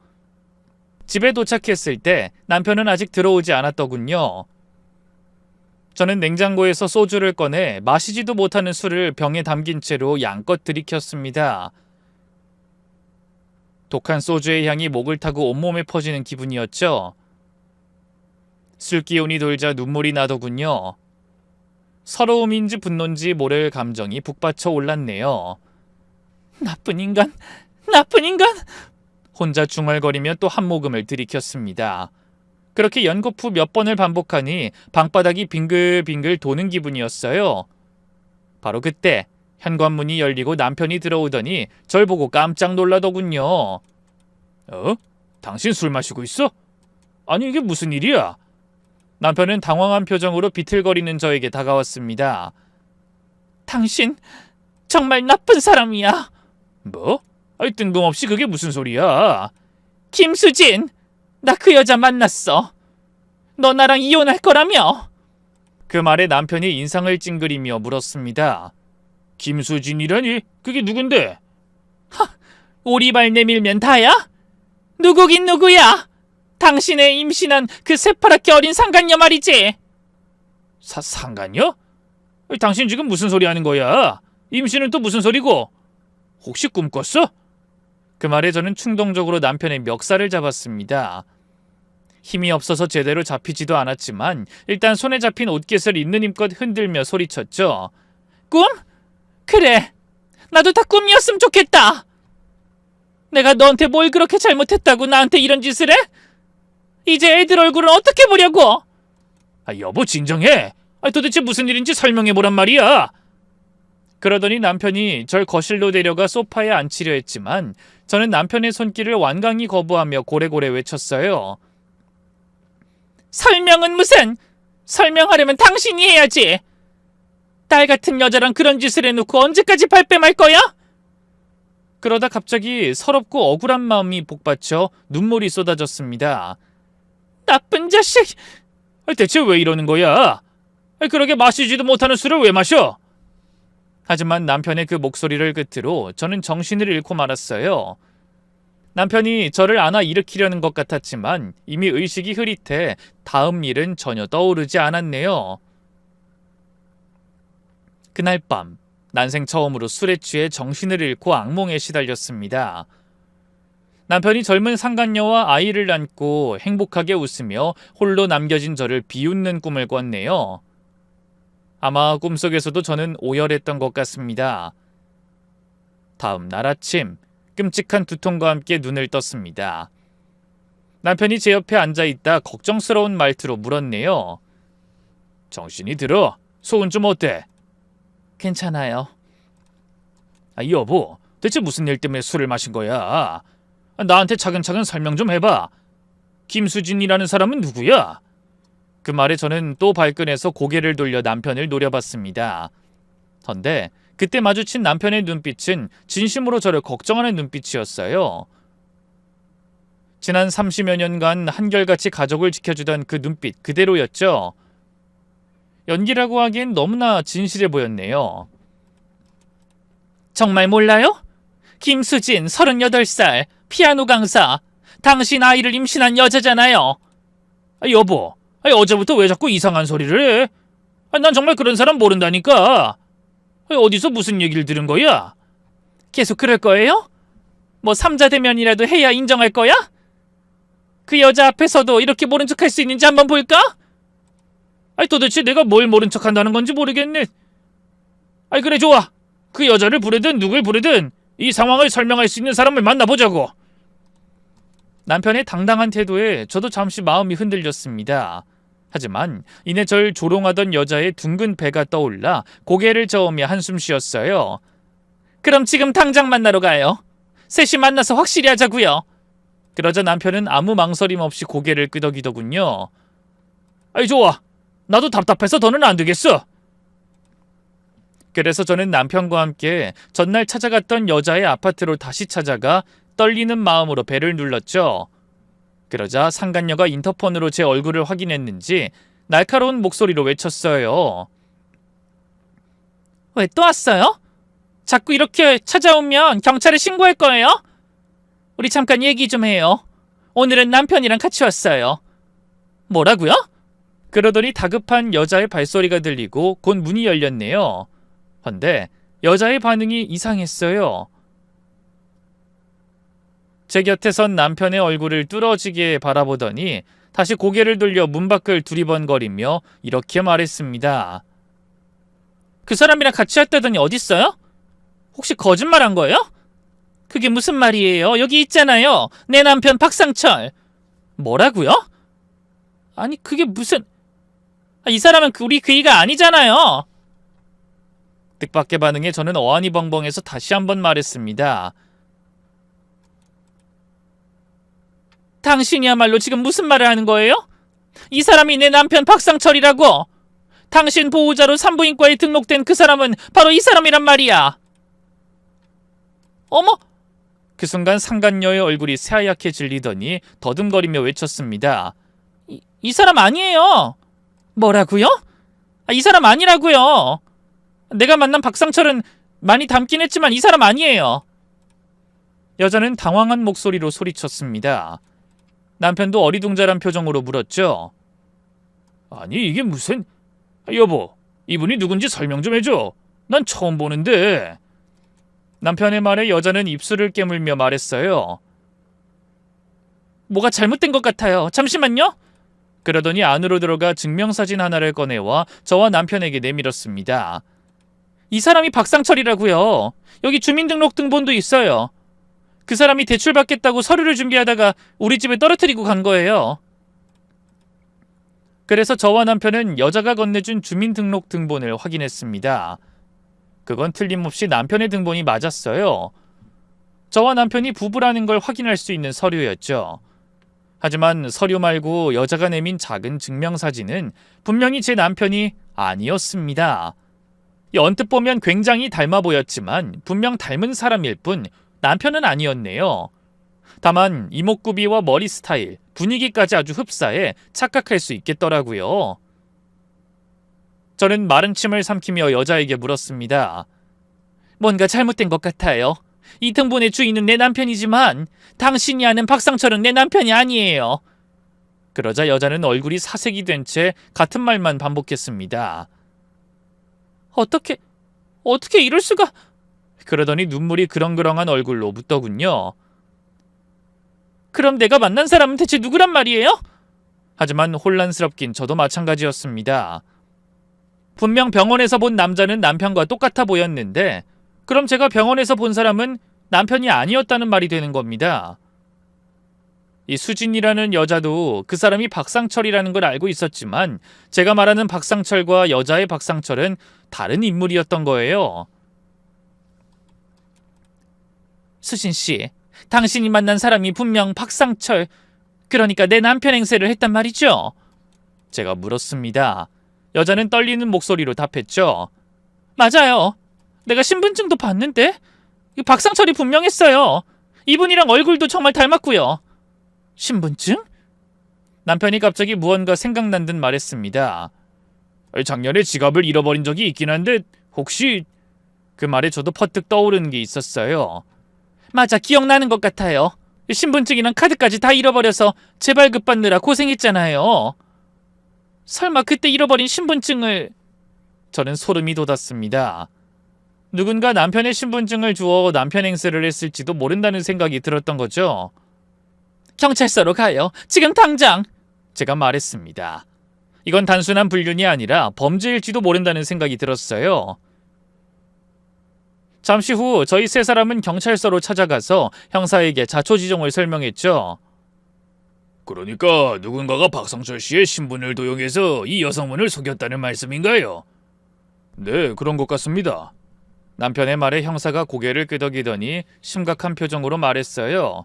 집에 도착했을 때 남편은 아직 들어오지 않았더군요. 저는 냉장고에서 소주를 꺼내 마시지도 못하는 술을 병에 담긴 채로 양껏 들이켰습니다. 독한 소주의 향이 목을 타고 온몸에 퍼지는 기분이었죠. 술 기운이 돌자 눈물이 나더군요. 서러움인지 분노인지 모를 감정이 북받쳐 올랐네요. 나쁜 인간, 나쁜 인간! 혼자 중얼거리며 또 한 모금을 들이켰습니다. 그렇게 연거푸 몇 번을 반복하니 방바닥이 빙글빙글 도는 기분이었어요. 바로 그때 현관문이 열리고 남편이 들어오더니 절 보고 깜짝 놀라더군요. 당신 술 마시고 있어? 아니 이게 무슨 일이야? 남편은 당황한 표정으로 비틀거리는 저에게 다가왔습니다. 당신 정말 나쁜 사람이야. 뭐? 아니 뜬금없이 그게 무슨 소리야? 김수진! 나 그 여자 만났어. 너 나랑 이혼할 거라며? 그 말에 남편이 인상을 찡그리며 물었습니다. 김수진이라니? 그게 누군데? 오리발 내밀면 다야? 누구긴 누구야? 당신의 임신한 그 새파랗게 어린 상간녀 말이지. 상간녀? 당신 지금 무슨 소리 하는 거야? 임신은 또 무슨 소리고? 혹시 꿈 꿨어? 그 말에 저는 충동적으로 남편의 멱살을 잡았습니다. 힘이 없어서 제대로 잡히지도 않았지만 일단 손에 잡힌 옷깃을 있는 힘껏 흔들며 소리쳤죠. 꿈? 그래. 나도 다 꿈이었으면 좋겠다. 내가 너한테 뭘 그렇게 잘못했다고 나한테 이런 짓을 해? 이제 애들 얼굴은 어떻게 보려고? 여보 진정해. 도대체 무슨 일인지 설명해보란 말이야. 그러더니 남편이 절 거실로 데려가 소파에 앉히려 했지만 저는 남편의 손길을 완강히 거부하며 고래고래 외쳤어요. 설명은 무슨? 설명하려면 당신이 해야지. 딸 같은 여자랑 그런 짓을 해놓고 언제까지 발뺌할 거야? 그러다 갑자기 서럽고 억울한 마음이 복받쳐 눈물이 쏟아졌습니다. 나쁜 자식! 대체 왜 이러는 거야? 그러게 마시지도 못하는 술을 왜 마셔? 하지만 남편의 그 목소리를 끝으로 저는 정신을 잃고 말았어요. 남편이 저를 안아 일으키려는 것 같았지만 이미 의식이 흐릿해 다음 일은 전혀 떠오르지 않았네요. 그날 밤, 난생 처음으로 술에 취해 정신을 잃고 악몽에 시달렸습니다. 남편이 젊은 상간녀와 아이를 안고 행복하게 웃으며 홀로 남겨진 저를 비웃는 꿈을 꿨네요. 아마 꿈속에서도 저는 오열했던 것 같습니다. 다음 날 아침, 끔찍한 두통과 함께 눈을 떴습니다. 남편이 제 옆에 앉아있다 걱정스러운 말투로 물었네요. 정신이 들어? 속은 좀 어때? 괜찮아요. 여보, 대체 무슨 일 때문에 술을 마신 거야? 나한테 차근차근 설명 좀 해봐. 김수진이라는 사람은 누구야? 그 말에 저는 또 발끈해서 고개를 돌려 남편을 노려봤습니다. 헌데 그때 마주친 남편의 눈빛은 진심으로 저를 걱정하는 눈빛이었어요. 지난 30여 년간 한결같이 가족을 지켜주던 그 눈빛 그대로였죠. 연기라고 하기엔 너무나 진실해 보였네요. 정말 몰라요? 김수진 38살 피아노 강사. 당신 아이를 임신한 여자잖아요. 여보, 어제부터 왜 자꾸 이상한 소리를 해? 난 정말 그런 사람 모른다니까. 어디서 무슨 얘기를 들은 거야? 계속 그럴 거예요? 뭐 삼자대면이라도 해야 인정할 거야? 그 여자 앞에서도 이렇게 모른 척할 수 있는지 한번 볼까? 도대체 내가 뭘 모른 척한다는 건지 모르겠네. 그래 좋아. 그 여자를 부르든 누굴 부르든 이 상황을 설명할 수 있는 사람을 만나보자고. 남편의 당당한 태도에 저도 잠시 마음이 흔들렸습니다. 하지만 이내 절 조롱하던 여자의 둥근 배가 떠올라 고개를 저으며 한숨 쉬었어요. 그럼 지금 당장 만나러 가요. 셋이 만나서 확실히 하자고요. 그러자 남편은 아무 망설임 없이 고개를 끄덕이더군요. 좋아. 나도 답답해서 더는 안 되겠어. 그래서 저는 남편과 함께 전날 찾아갔던 여자의 아파트로 다시 찾아가 떨리는 마음으로 배를 눌렀죠. 그러자 상간녀가 인터폰으로 제 얼굴을 확인했는지 날카로운 목소리로 외쳤어요. 왜 또 왔어요? 자꾸 이렇게 찾아오면 경찰에 신고할 거예요? 우리 잠깐 얘기 좀 해요. 오늘은 남편이랑 같이 왔어요. 뭐라고요? 그러더니 다급한 여자의 발소리가 들리고 곧 문이 열렸네요. 헌데 여자의 반응이 이상했어요. 제 곁에 선 남편의 얼굴을 뚫어지게 바라보더니 다시 고개를 돌려 문 밖을 두리번거리며 이렇게 말했습니다. 그 사람이랑 같이 왔다더니 어딨어요? 혹시 거짓말한 거예요? 그게 무슨 말이에요? 여기 있잖아요. 내 남편 박상철. 뭐라고요? 아니 그게 무슨... 이 사람은 우리 그이가 아니잖아요. 뜻밖의 반응에 저는 어안이 벙벙해서 다시 한번 말했습니다. 당신이야말로 지금 무슨 말을 하는 거예요? 이 사람이 내 남편 박상철이라고. 당신 보호자로 산부인과에 등록된 그 사람은 바로 이 사람이란 말이야. 어머! 그 순간 상간녀의 얼굴이 새하얗게 질리더니 더듬거리며 외쳤습니다. 이 사람 아니에요. 뭐라고요? 이 사람 아니라고요. 내가 만난 박상철은 많이 닮긴 했지만 이 사람 아니에요. 여자는 당황한 목소리로 소리쳤습니다. 남편도 어리둥절한 표정으로 물었죠. 아니 이게 무슨... 여보, 이분이 누군지 설명 좀 해줘. 난 처음 보는데. 남편의 말에 여자는 입술을 깨물며 말했어요. 뭐가 잘못된 것 같아요. 잠시만요. 그러더니 안으로 들어가 증명사진 하나를 꺼내와 저와 남편에게 내밀었습니다. 이 사람이 박상철이라고요. 여기 주민등록등본도 있어요. 그 사람이 대출받겠다고 서류를 준비하다가 우리 집에 떨어뜨리고 간 거예요. 그래서 저와 남편은 여자가 건네준 주민등록등본을 확인했습니다. 그건 틀림없이 남편의 등본이 맞았어요. 저와 남편이 부부라는 걸 확인할 수 있는 서류였죠. 하지만 서류 말고 여자가 내민 작은 증명사진은 분명히 제 남편이 아니었습니다. 언뜻 보면 굉장히 닮아 보였지만 분명 닮은 사람일 뿐 남편은 아니었네요. 다만 이목구비와 머리 스타일, 분위기까지 아주 흡사해 착각할 수 있겠더라고요. 저는 마른 침을 삼키며 여자에게 물었습니다. 뭔가 잘못된 것 같아요. 이 등본의 주인은 내 남편이지만 당신이 아는 박상철은 내 남편이 아니에요. 그러자 여자는 얼굴이 사색이 된 채 같은 말만 반복했습니다. 어떻게 이럴 수가? 그러더니 눈물이 그렁그렁한 얼굴로 묻더군요. 그럼 내가 만난 사람은 대체 누구란 말이에요? 하지만 혼란스럽긴 저도 마찬가지였습니다. 분명 병원에서 본 남자는 남편과 똑같아 보였는데 그럼 제가 병원에서 본 사람은 남편이 아니었다는 말이 되는 겁니다. 이 수진이라는 여자도 그 사람이 박상철이라는 걸 알고 있었지만 제가 말하는 박상철과 여자의 박상철은 다른 인물이었던 거예요. 수진씨, 당신이 만난 사람이 분명 박상철, 그러니까 내 남편 행세를 했단 말이죠? 제가 물었습니다. 여자는 떨리는 목소리로 답했죠. 맞아요. 내가 신분증도 봤는데 박상철이 분명했어요. 이분이랑 얼굴도 정말 닮았고요. 신분증? 남편이 갑자기 무언가 생각난 듯 말했습니다. 작년에 지갑을 잃어버린 적이 있긴 한데 혹시... 그 말에 저도 퍼뜩 떠오르는 게 있었어요. 맞아, 기억나는 것 같아요. 신분증이랑 카드까지 다 잃어버려서 재발급 받느라 고생했잖아요. 설마 그때 잃어버린 신분증을... 저는 소름이 돋았습니다. 누군가 남편의 신분증을 주워 남편 행세를 했을지도 모른다는 생각이 들었던 거죠. 경찰서로 가요. 지금 당장! 제가 말했습니다. 이건 단순한 불륜이 아니라 범죄일지도 모른다는 생각이 들었어요. 잠시 후 저희 세 사람은 경찰서로 찾아가서 형사에게 자초지종을 설명했죠. 그러니까 누군가가 박상철 씨의 신분을 도용해서 이 여성분을 속였다는 말씀인가요? 네, 그런 것 같습니다. 남편의 말에 형사가 고개를 끄덕이더니 심각한 표정으로 말했어요.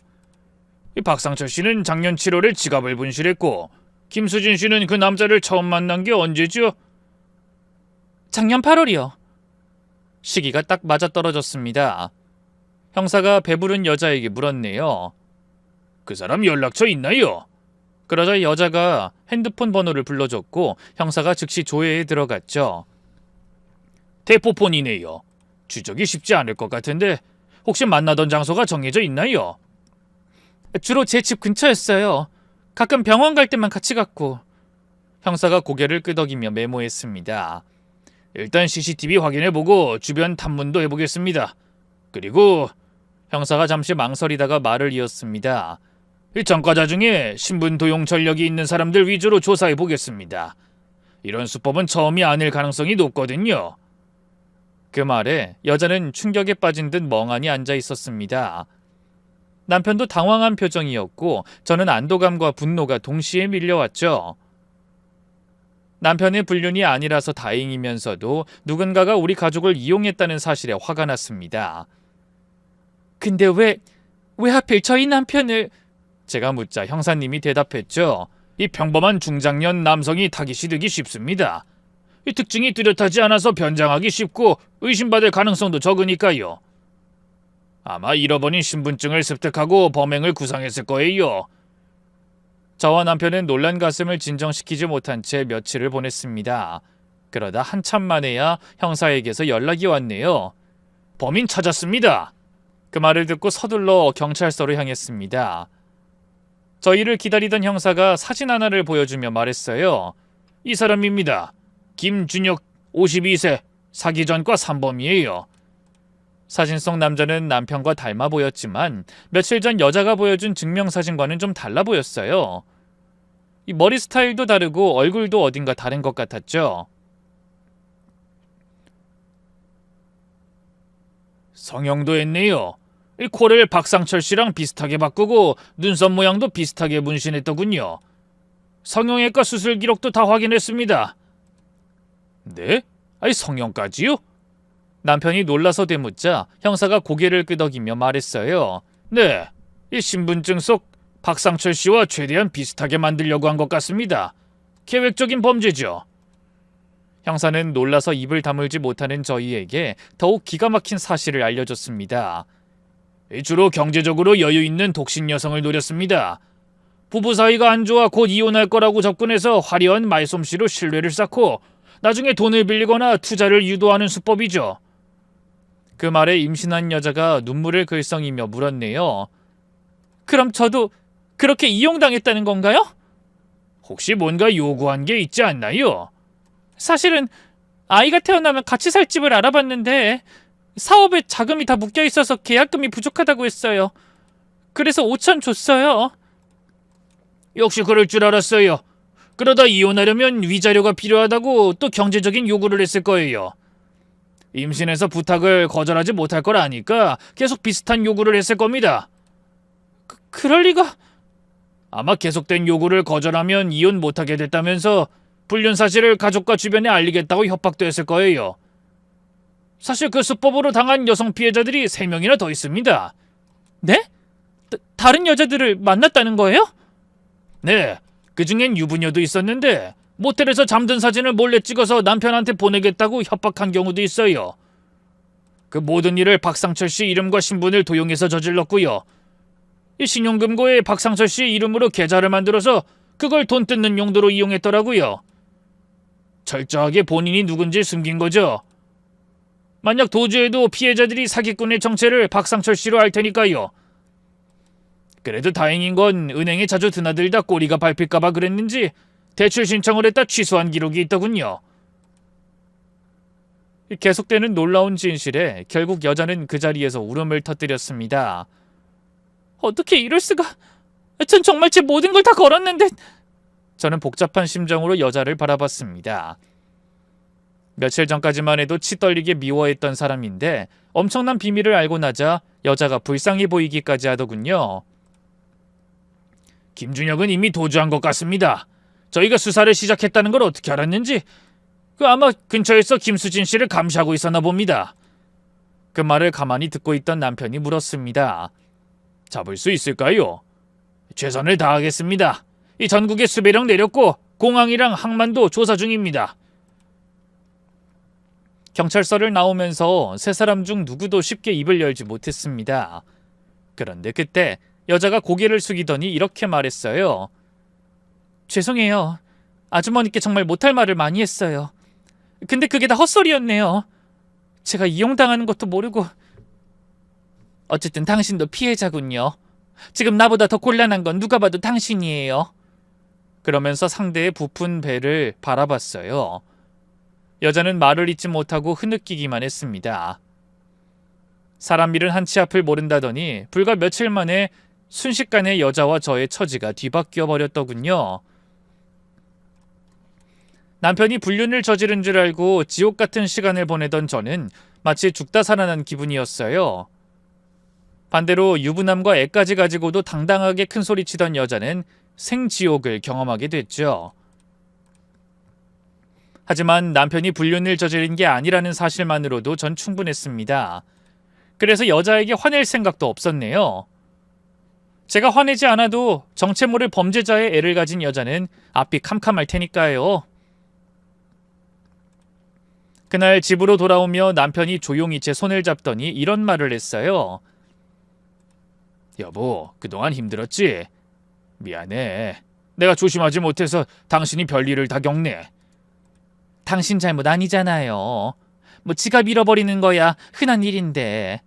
이 박상철 씨는 작년 7월에 지갑을 분실했고 김수진 씨는 그 남자를 처음 만난 게 언제죠? 작년 8월이요. 시기가 딱 맞아떨어졌습니다. 형사가 배부른 여자에게 물었네요. 그 사람 연락처 있나요? 그러자 여자가 핸드폰 번호를 불러줬고 형사가 즉시 조회에 들어갔죠. 대포폰이네요. 추적이 쉽지 않을 것 같은데 혹시 만나던 장소가 정해져 있나요? 주로 제 집 근처였어요. 가끔 병원 갈 때만 같이 갔고. 형사가 고개를 끄덕이며 메모했습니다. 일단 CCTV 확인해보고 주변 탐문도 해보겠습니다. 그리고... 형사가 잠시 망설이다가 말을 이었습니다. 전과자 중에 신분 도용 전력이 있는 사람들 위주로 조사해보겠습니다. 이런 수법은 처음이 아닐 가능성이 높거든요. 그 말에 여자는 충격에 빠진 듯 멍하니 앉아 있었습니다. 남편도 당황한 표정이었고 저는 안도감과 분노가 동시에 밀려왔죠. 남편의 불륜이 아니라서 다행이면서도 누군가가 우리 가족을 이용했다는 사실에 화가 났습니다. 근데 왜 하필 저희 남편을... 제가 묻자 형사님이 대답했죠. 이 평범한 중장년 남성이 타깃이 되기 쉽습니다. 이 특징이 뚜렷하지 않아서 변장하기 쉽고 의심받을 가능성도 적으니까요. 아마 잃어버린 신분증을 습득하고 범행을 구상했을 거예요. 저와 남편은 놀란 가슴을 진정시키지 못한 채 며칠을 보냈습니다. 그러다 한참 만에야 형사에게서 연락이 왔네요. 범인 찾았습니다. 그 말을 듣고 서둘러 경찰서로 향했습니다. 저희를 기다리던 형사가 사진 하나를 보여주며 말했어요. 이 사람입니다. 김준혁 52세 사기 전과 산범이에요. 사진 속 남자는 남편과 닮아 보였지만 며칠 전 여자가 보여준 증명사진과는 좀 달라 보였어요. 이 머리 스타일도 다르고 얼굴도 어딘가 다른 것 같았죠. 성형도 했네요. 이 코를 박상철 씨랑 비슷하게 바꾸고 눈썹 모양도 비슷하게 문신했더군요. 성형외과 수술 기록도 다 확인했습니다. 네? 아니 성형까지요? 남편이 놀라서 되묻자 형사가 고개를 끄덕이며 말했어요. 네, 이 신분증 속 박상철 씨와 최대한 비슷하게 만들려고 한 것 같습니다. 계획적인 범죄죠. 형사는 놀라서 입을 다물지 못하는 저희에게 더욱 기가 막힌 사실을 알려줬습니다. 주로 경제적으로 여유 있는 독신 여성을 노렸습니다. 부부 사이가 안 좋아 곧 이혼할 거라고 접근해서 화려한 말솜씨로 신뢰를 쌓고 나중에 돈을 빌리거나 투자를 유도하는 수법이죠. 그 말에 임신한 여자가 눈물을 글썽이며 물었네요. 그럼 저도 그렇게 이용당했다는 건가요? 혹시 뭔가 요구한 게 있지 않나요? 사실은 아이가 태어나면 같이 살 집을 알아봤는데 사업에 자금이 다 묶여 있어서 계약금이 부족하다고 했어요. 그래서 5천 줬어요. 역시 그럴 줄 알았어요. 그러다 이혼하려면 위자료가 필요하다고 또 경제적인 요구를 했을 거예요. 임신해서 부탁을 거절하지 못할 걸 아니까 계속 비슷한 요구를 했을 겁니다. 그럴 리가... 아마 계속된 요구를 거절하면 이혼 못하게 됐다면서 불륜 사실을 가족과 주변에 알리겠다고 협박도 했을 거예요. 사실 그 수법으로 당한 여성 피해자들이 3명이나 더 있습니다. 네? 다른 여자들을 만났다는 거예요? 네, 그중엔 유부녀도 있었는데 모텔에서 잠든 사진을 몰래 찍어서 남편한테 보내겠다고 협박한 경우도 있어요. 그 모든 일을 박상철 씨 이름과 신분을 도용해서 저질렀고요. 이 신용금고에 박상철 씨 이름으로 계좌를 만들어서 그걸 돈 뜯는 용도로 이용했더라고요. 철저하게 본인이 누군지 숨긴 거죠. 만약 도주해도 피해자들이 사기꾼의 정체를 박상철 씨로 알 테니까요. 그래도 다행인 건 은행에 자주 드나들다 꼬리가 밟힐까봐 그랬는지 대출 신청을 했다 취소한 기록이 있더군요. 계속되는 놀라운 진실에 결국 여자는 그 자리에서 울음을 터뜨렸습니다. 어떻게 이럴 수가... 전 정말 제 모든 걸 다 걸었는데... 저는 복잡한 심정으로 여자를 바라봤습니다. 며칠 전까지만 해도 치 떨리게 미워했던 사람인데 엄청난 비밀을 알고 나자 여자가 불쌍해 보이기까지 하더군요. 김준혁은 이미 도주한 것 같습니다. 저희가 수사를 시작했다는 걸 어떻게 알았는지 아마 근처에서 김수진 씨를 감시하고 있었나 봅니다. 그 말을 가만히 듣고 있던 남편이 물었습니다. 잡을 수 있을까요? 최선을 다하겠습니다. 이 전국에 수배령 내렸고 공항이랑 항만도 조사 중입니다. 경찰서를 나오면서 세 사람 중 누구도 쉽게 입을 열지 못했습니다. 그런데 그때 여자가 고개를 숙이더니 이렇게 말했어요. 죄송해요. 아주머니께 정말 못할 말을 많이 했어요. 근데 그게 다 헛소리였네요. 제가 이용당하는 것도 모르고... 어쨌든 당신도 피해자군요. 지금 나보다 더 곤란한 건 누가 봐도 당신이에요. 그러면서 상대의 부푼 배를 바라봤어요. 여자는 말을 잇지 못하고 흐느끼기만 했습니다. 사람 일은 한치 앞을 모른다더니 불과 며칠 만에 순식간에 여자와 저의 처지가 뒤바뀌어 버렸더군요. 남편이 불륜을 저지른 줄 알고 지옥 같은 시간을 보내던 저는 마치 죽다 살아난 기분이었어요. 반대로 유부남과 애까지 가지고도 당당하게 큰소리치던 여자는 생지옥을 경험하게 됐죠. 하지만 남편이 불륜을 저지른 게 아니라는 사실만으로도 전 충분했습니다. 그래서 여자에게 화낼 생각도 없었네요. 제가 화내지 않아도 정체 모를 범죄자의 애를 가진 여자는 앞이 캄캄할 테니까요. 그날 집으로 돌아오며 남편이 조용히 제 손을 잡더니 이런 말을 했어요. 여보, 그동안 힘들었지? 미안해. 내가 조심하지 못해서 당신이 별일을 다 겪네. 당신 잘못 아니잖아요. 뭐 지갑 잃어버리는 거야 흔한 일인데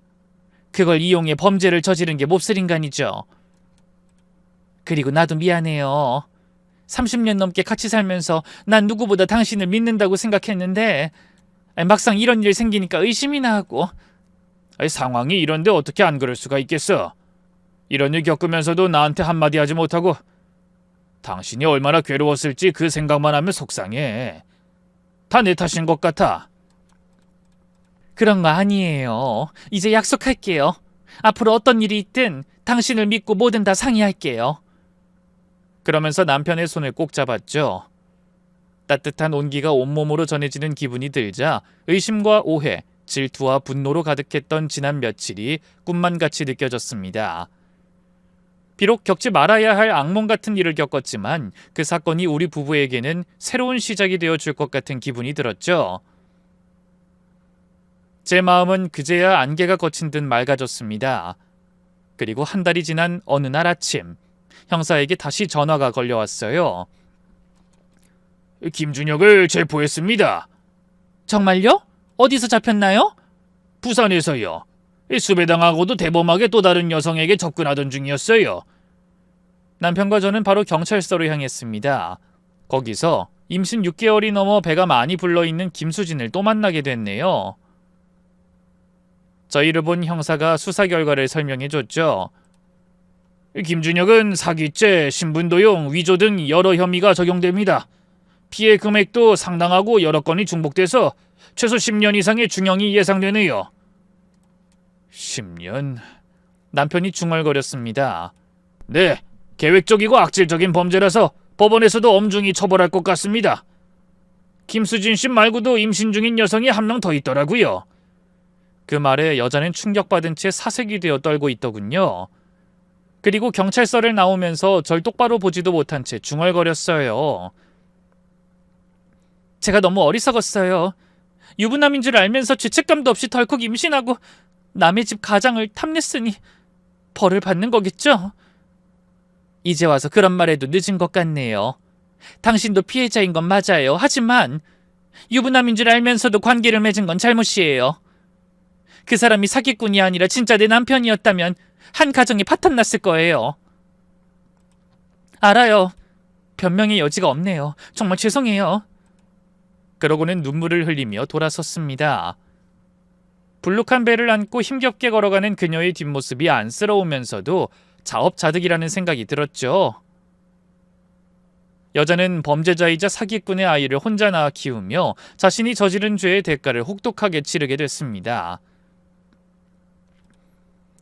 그걸 이용해 범죄를 저지른 게 몹쓸 인간이죠. 그리고 나도 미안해요. 30년 넘게 같이 살면서 난 누구보다 당신을 믿는다고 생각했는데 막상 이런 일 생기니까 의심이나 하고. 상황이 이런데 어떻게 안 그럴 수가 있겠어. 이런 일 겪으면서도 나한테 한마디 하지 못하고. 당신이 얼마나 괴로웠을지 그 생각만 하면 속상해. 다 내 탓인 것 같아. 그런 거 아니에요. 이제 약속할게요. 앞으로 어떤 일이 있든 당신을 믿고 뭐든 다 상의할게요. 그러면서 남편의 손을 꼭 잡았죠. 따뜻한 온기가 온몸으로 전해지는 기분이 들자 의심과 오해, 질투와 분노로 가득했던 지난 며칠이 꿈만 같이 느껴졌습니다. 비록 겪지 말아야 할 악몽 같은 일을 겪었지만 그 사건이 우리 부부에게는 새로운 시작이 되어줄 것 같은 기분이 들었죠. 제 마음은 그제야 안개가 거친 듯 맑아졌습니다. 그리고 한 달이 지난 어느 날 아침, 형사에게 다시 전화가 걸려왔어요. 김준혁을 체포했습니다. 정말요? 어디서 잡혔나요? 부산에서요. 수배당하고도 대범하게 또 다른 여성에게 접근하던 중이었어요. 남편과 저는 바로 경찰서로 향했습니다. 거기서 임신 6개월이 넘어 배가 많이 불러있는 김수진을 또 만나게 됐네요. 저희를 본 형사가 수사 결과를 설명해줬죠. 김준혁은 사기죄, 신분도용, 위조 등 여러 혐의가 적용됩니다. 피해 금액도 상당하고 여러 건이 중복돼서 최소 10년 이상의 중형이 예상되네요. 10년? 남편이 중얼거렸습니다. 네, 계획적이고 악질적인 범죄라서 법원에서도 엄중히 처벌할 것 같습니다. 김수진 씨 말고도 임신 중인 여성이 한 명 더 있더라고요. 그 말에 여자는 충격받은 채 사색이 되어 떨고 있더군요. 그리고 경찰서를 나오면서 절 똑바로 보지도 못한 채 중얼거렸어요. 제가 너무 어리석었어요. 유부남인 줄 알면서 죄책감도 없이 덜컥 임신하고 남의 집 가장을 탐냈으니 벌을 받는 거겠죠? 이제 와서 그런 말해도 늦은 것 같네요. 당신도 피해자인 건 맞아요. 하지만 유부남인 줄 알면서도 관계를 맺은 건 잘못이에요. 그 사람이 사기꾼이 아니라 진짜 내 남편이었다면 한 가정이 파탄났을 거예요. 알아요. 변명의 여지가 없네요. 정말 죄송해요. 그러고는 눈물을 흘리며 돌아섰습니다. 불룩한 배를 안고 힘겹게 걸어가는 그녀의 뒷모습이 안쓰러우면서도 자업자득이라는 생각이 들었죠. 여자는 범죄자이자 사기꾼의 아이를 혼자 낳아 키우며 자신이 저지른 죄의 대가를 혹독하게 치르게 됐습니다.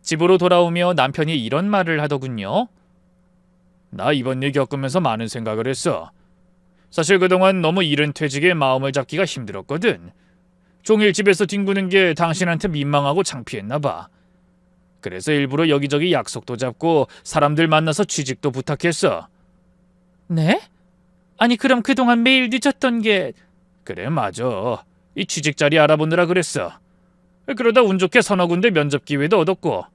집으로 돌아오며 남편이 이런 말을 하더군요. 나 이번 일 겪으면서 많은 생각을 했어. 사실 그동안 너무 이른 퇴직에 마음을 잡기가 힘들었거든. 종일 집에서 뒹구는 게 당신한테 민망하고 창피했나 봐. 그래서 일부러 여기저기 약속도 잡고 사람들 만나서 취직도 부탁했어. 네? 아니 그럼 그동안 매일 늦었던 게... 그래 맞아. 이 취직 자리 알아보느라 그랬어. 그러다 운 좋게 서너 군데 면접 기회도 얻었고.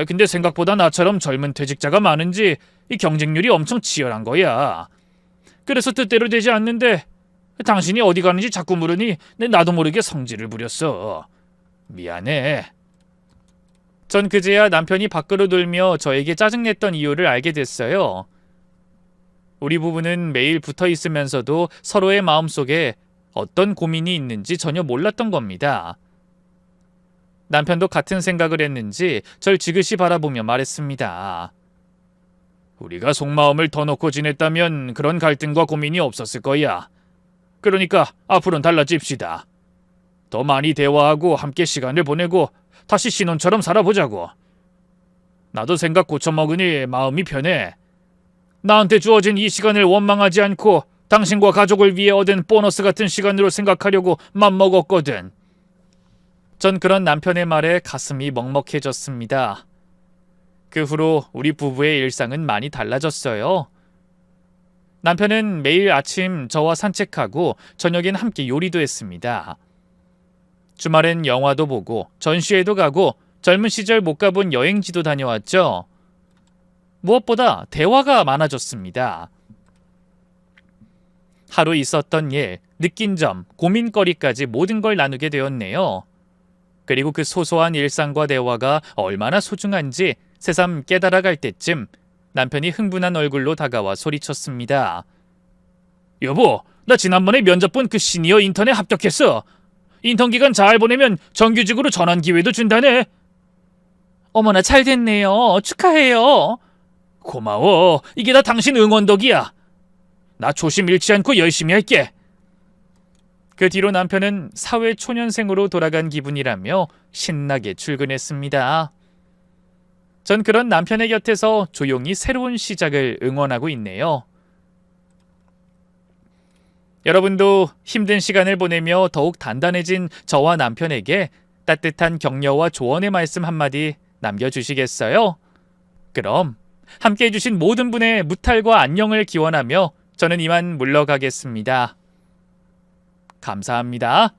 근데 생각보다 나처럼 젊은 퇴직자가 많은지 이 경쟁률이 엄청 치열한 거야. 그래서 뜻대로 되지 않는데 당신이 어디 가는지 자꾸 물으니 나도 모르게 성질을 부렸어. 미안해. 전 그제야 남편이 밖으로 돌며 저에게 짜증냈던 이유를 알게 됐어요. 우리 부부는 매일 붙어 있으면서도 서로의 마음속에 어떤 고민이 있는지 전혀 몰랐던 겁니다. 남편도 같은 생각을 했는지 절 지그시 바라보며 말했습니다. 우리가 속마음을 터놓고 지냈다면 그런 갈등과 고민이 없었을 거야. 그러니까 앞으로는 달라집시다. 더 많이 대화하고 함께 시간을 보내고 다시 신혼처럼 살아보자고. 나도 생각 고쳐먹으니 마음이 편해. 나한테 주어진 이 시간을 원망하지 않고 당신과 가족을 위해 얻은 보너스 같은 시간으로 생각하려고 맘먹었거든. 전 그런 남편의 말에 가슴이 먹먹해졌습니다. 그 후로 우리 부부의 일상은 많이 달라졌어요. 남편은 매일 아침 저와 산책하고 저녁엔 함께 요리도 했습니다. 주말엔 영화도 보고 전시회도 가고 젊은 시절 못 가본 여행지도 다녀왔죠. 무엇보다 대화가 많아졌습니다. 하루 있었던 일, 느낀 점, 고민거리까지 모든 걸 나누게 되었네요. 그리고 그 소소한 일상과 대화가 얼마나 소중한지 새삼 깨달아갈 때쯤 남편이 흥분한 얼굴로 다가와 소리쳤습니다. 여보, 나 지난번에 면접 본 그 시니어 인턴에 합격했어. 인턴 기간 잘 보내면 정규직으로 전환 기회도 준다네. 어머나 잘 됐네요. 축하해요. 고마워. 이게 다 당신 응원 덕이야. 나 조심 잃지 않고 열심히 할게. 그 뒤로 남편은 사회 초년생으로 돌아간 기분이라며 신나게 출근했습니다. 전 그런 남편의 곁에서 조용히 새로운 시작을 응원하고 있네요. 여러분도 힘든 시간을 보내며 더욱 단단해진 저와 남편에게 따뜻한 격려와 조언의 말씀 한마디 남겨주시겠어요? 그럼 함께 해주신 모든 분의 무탈과 안녕을 기원하며 저는 이만 물러가겠습니다. 감사합니다.